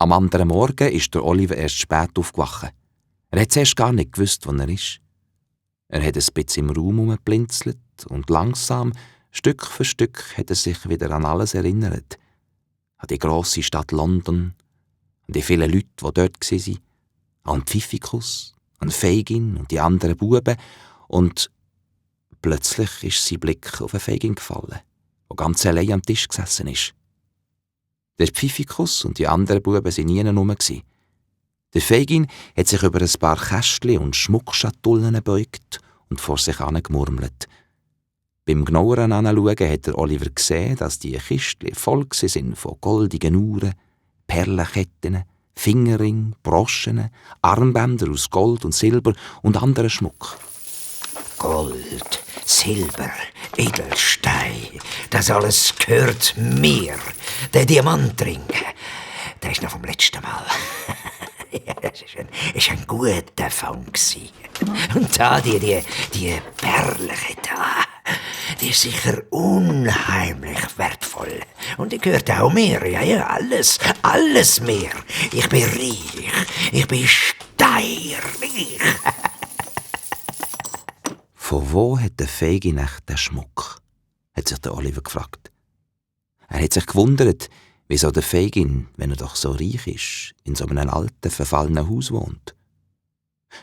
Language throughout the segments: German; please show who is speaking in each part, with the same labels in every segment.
Speaker 1: Am anderen Morgen ist der Oliver erst spät aufgewacht. Er hat zuerst gar nicht gewusst, wo er ist. Er hat ein bisschen im Raum herumgeblinzelt und langsam, Stück für Stück, hat er sich wieder an alles erinnert. An die grosse Stadt London, an die vielen Leute, die dort waren, an Pfiffikus, an Fagin und die anderen Buben. Und plötzlich ist sein Blick auf Fagin gefallen, der ganz allein am Tisch gesessen ist. Der Pfiffikus und die anderen Buben waren nie herum. Der Fagin hat sich über ein paar Kästchen und Schmuckschatullen gebeugt und vor sich gemurmelt. Beim genaueren Anschauen hat der Oliver gesehen, dass die Kistchen voll sind von goldigen Uhren, Perlenketten, Fingerringen, Broschen, Armbänder aus Gold und Silber und anderen Schmuck.
Speaker 2: Gold, Silber, Edelstein, das alles gehört mir. Der Diamantring, der ist noch vom letzten Mal. Es war ein guter Fang. Und da, die Perlenkette, die ist sicher unheimlich wertvoll. Und die gehört auch mir, ja, alles mir. Ich bin reich, ich bin steinreich.
Speaker 1: Von wo hat der Fagin echt den Schmuck? Hat sich der Oliver gefragt. Er hat sich gewundert, wieso der Fagin, wenn er doch so reich ist, in so einem alten, verfallenen Haus wohnt.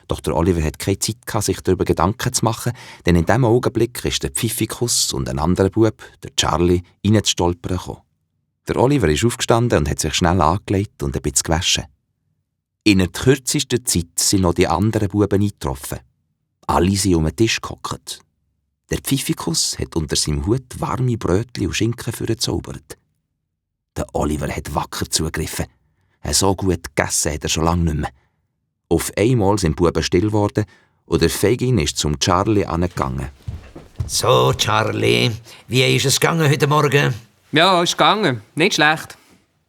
Speaker 1: Doch der Oliver hat keine Zeit gehabt, sich darüber Gedanken zu machen, denn in diesem Augenblick ist der Pfiffikus und ein anderer Bub, der Charlie, reinzustolpern gekommen. Der Oliver ist aufgestanden und hat sich schnell angelegt und ein bisschen gewaschen. In der kürzesten Zeit sind noch die anderen Buben eingetroffen. Alle sind um den Tisch gehockt. Der Pfiffikus hat unter seinem Hut warme Brötchen und Schinken vorgezaubert. Der Oliver hat wacker zugegriffen. So gut gegessen hat er schon lange nicht mehr. Auf einmal sind die Buben still geworden und der Fagin ist zum Charlie angegangen.
Speaker 2: So, Charlie, wie ist es gegangen heute Morgen?
Speaker 3: Ja, ist gegangen. Nicht schlecht.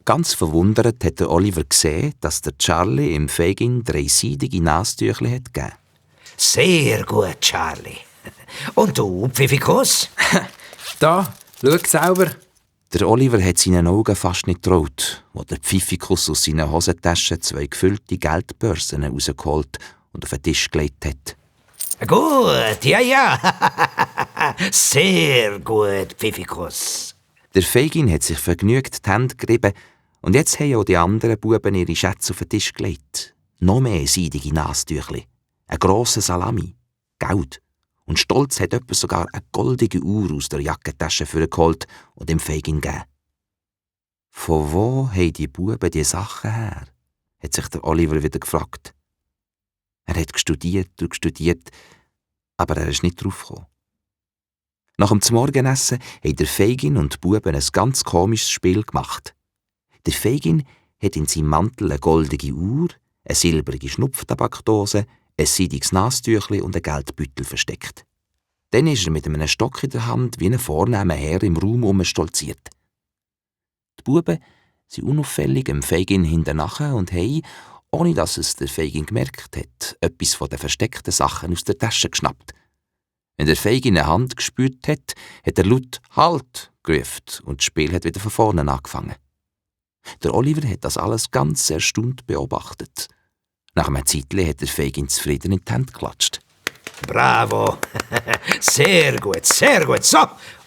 Speaker 1: Ganz verwundert hat der Oliver gesehen, dass der Charlie im Fagin 3 seidige Nastücher hat gegeben.
Speaker 2: Sehr gut, Charlie. Und du, Pfiffikus?
Speaker 3: Da, schau selber.
Speaker 1: Der Oliver hat seinen Augen fast nicht getraut, als der Pfiffikus aus seinen Hosentaschen 2 gefüllte Geldbörsen rausgeholt und auf den Tisch gelegt hat.
Speaker 2: Gut, ja. Sehr gut, Pfiffikus.
Speaker 1: Der Fagin hat sich vergnügt die Hände gerieben und jetzt haben auch die anderen Buben ihre Schätze auf den Tisch gelegt. Noch mehr seidige Nastüchli, ein grosser Salami, Geld. Und stolz hat jemand sogar eine goldige Uhr aus der Jackentasche geholt und dem Fagin gegeben. Von wo haben die Buben die Sachen her? Hat sich der Oliver wieder gefragt. Er hat studiert, aber er ist nicht drauf gekommen. Nach dem Morgenessen haben der Fagin und die Buben ein ganz komisches Spiel gemacht. Der Fagin hat in seinem Mantel eine goldige Uhr, eine silbrige Schnupftabakdose, ein seidiges Nastüchli und einen Geldbeutel versteckt. Dann ist er mit einem Stock in der Hand wie ein vornehmer Herr im Raum umstolziert. Die Buben sind unauffällig dem Fagin hinterher und haben, ohne dass es der Fagin gemerkt hat, etwas von den versteckten Sachen aus der Tasche geschnappt. Wenn der Fagin eine Hand gespürt hat, hat er laut «Halt!» gerufen und das Spiel hat wieder von vorne angefangen. Der Oliver hat das alles ganz erstaunt beobachtet. Nach einem Zeitchen hat der Fagin zufrieden in die Hände geklatscht.
Speaker 2: Bravo! Sehr gut. So,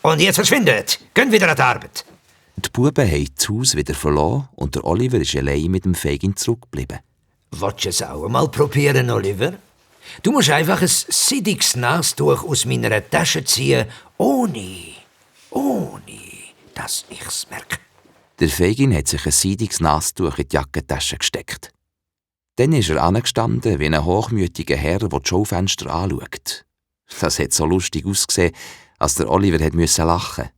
Speaker 2: und jetzt verschwindet. Gehen wieder an die Arbeit.
Speaker 1: Die Buben haben das Haus wieder verloren und der Oliver ist allein mit dem Fagin zurückgeblieben.
Speaker 2: Willst du es auch mal probieren, Oliver? Du musst einfach ein seidiges Nastuch aus meiner Tasche ziehen, ohne dass ich's merke.
Speaker 1: Der Fagin hat sich ein seidiges Nastuch in die Jackentasche gesteckt. Dann ist er angestanden wie ein hochmütiger Herr, der die Schaufenster anschaut. Das hat so lustig ausgesehen, als der Oliver lachen musste.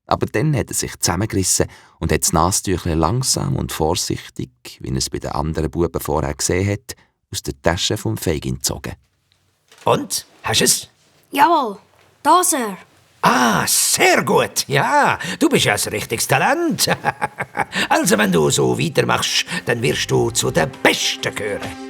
Speaker 1: Aber dann hat er sich zusammengerissen und hat das Nastüchlein langsam und vorsichtig, wie er es bei den anderen Buben vorher gesehen hat, aus der Tasche vom Fagin gezogen.
Speaker 2: Und? Hast du es?
Speaker 4: Jawohl, da, Sir.
Speaker 2: Ah, sehr gut. Ja, du bist ja ein richtiges Talent. Also, wenn du so weitermachst, dann wirst du zu den Besten gehören.